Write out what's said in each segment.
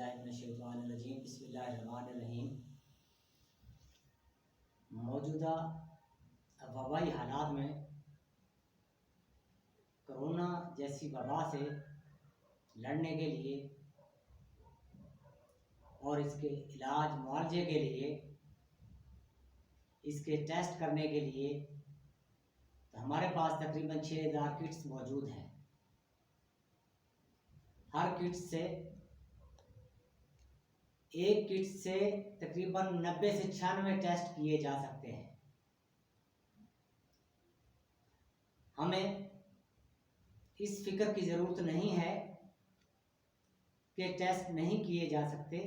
बिस्मिल्लाहिर्रहमानिर्रहीम। बिस्मिल्लाहिर्रहमानिर्रहीम। मौजूदा वबाई हालात में कोरोना जैसी वबा से लड़ने के लिए और इसके इलाज मुआवजे के लिए, इसके टेस्ट करने के लिए तो हमारे पास तकरीबन 6000 किट्स मौजूद हैं। हर किट से एक किट से तकरीबन 90 से 96 टेस्ट किए जा सकते हैं। हमें इस फिक्र की ज़रूरत नहीं है कि टेस्ट नहीं किए जा सकते।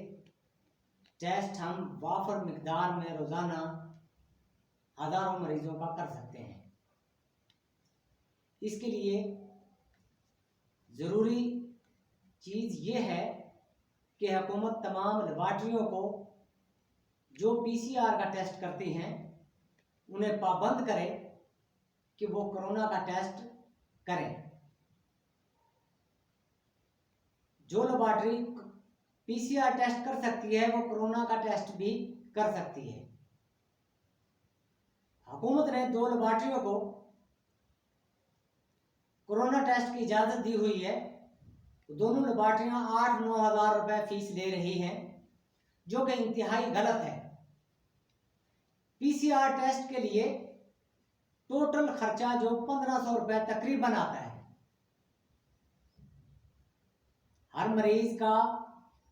टेस्ट हम वाफर मिकदार में रोज़ाना हज़ारों मरीज़ों का कर सकते हैं। इसके लिए ज़रूरी चीज़ ये है कि हुकूमत तमाम लेबॉर्ट्रियों को जो PCR का टेस्ट करती हैं उन्हें पाबंद करे कि वो कोरोना का टेस्ट करें। जो लेबॉर्ट्री PCR टेस्ट कर सकती है वो कोरोना का टेस्ट भी कर सकती है। हुकूमत ने 2 लेबॉर्ट्रियों को कोरोना टेस्ट की इजाज़त दी हुई है। दोनों लेबॉर्ट्रियाँ 8-9 हज़ार रुपये फीस ले रही हैं, जो कि इंतहाई गलत है। PCR टेस्ट के लिए टोटल खर्चा जो 1500 रुपये तकरीबन आता है। हर मरीज का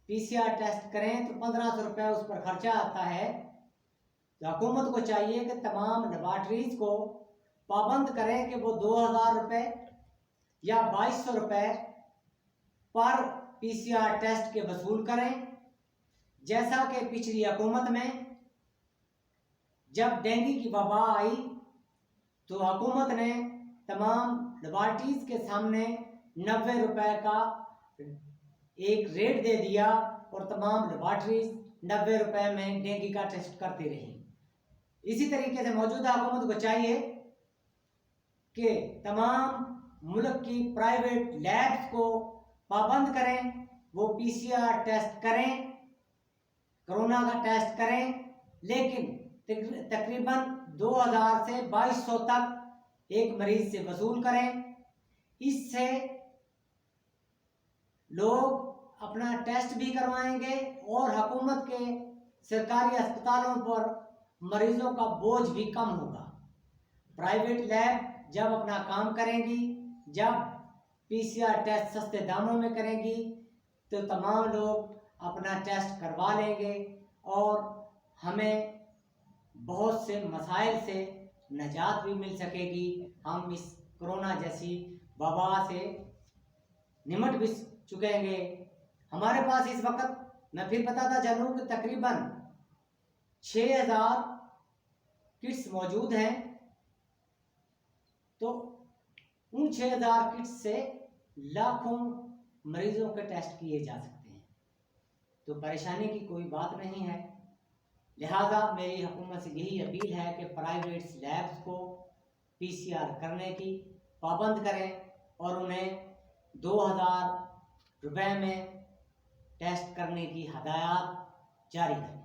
PCR टेस्ट करें तो 1500 रुपये उस पर खर्चा आता है। तो हुकूमत को चाहिए कि तमाम लेबॉर्ट्रीज को पाबंद करें कि वो 2000 रुपये या 2200 रुपये पर PCR टेस्ट के वसूल करें। जैसा कि पिछली हुकूमत में जब डेंगू की वबा आई तो हुकूमत ने तमाम लेबॉर्ट्रीज के सामने 90 रुपये का एक रेट दे दिया और तमाम लेबॉर्ट्रीज 90 रुपये में डेंगू का टेस्ट करती रही। इसी तरीके से मौजूदा हुकूमत को चाहिए कि तमाम मुल्क की प्राइवेट लैब्स को पाबंद करें, वो PCR टेस्ट करें, कोरोना का टेस्ट करें, लेकिन तकरीबन 2000 से 2200 तक एक मरीज से वसूल करें। इससे लोग अपना टेस्ट भी करवाएंगे और हुकूमत के सरकारी अस्पतालों पर मरीजों का बोझ भी कम होगा। प्राइवेट लैब जब अपना काम करेंगी, जब PCR टेस्ट सस्ते दामों में करेंगी तो तमाम लोग अपना टेस्ट करवा लेंगे और हमें बहुत से मसाइल से निजात भी मिल सकेगी। हम इस कोरोना जैसी वबा से निमट भी चुकेंगे। हमारे पास इस वक्त मैं फिर बताता चलूँ कि तकरीबन 6000 किट्स मौजूद हैं। तो उन 6000 किट्स से लाखों मरीजों के टेस्ट किए जा सकते हैं। तो परेशानी की कोई बात नहीं है। लिहाजा मेरी हुकूमत से यही अपील है कि प्राइवेट लैब्स को PCR करने की पाबंद करें और उन्हें 2000 रुपये में टेस्ट करने की हदायत जारी करें।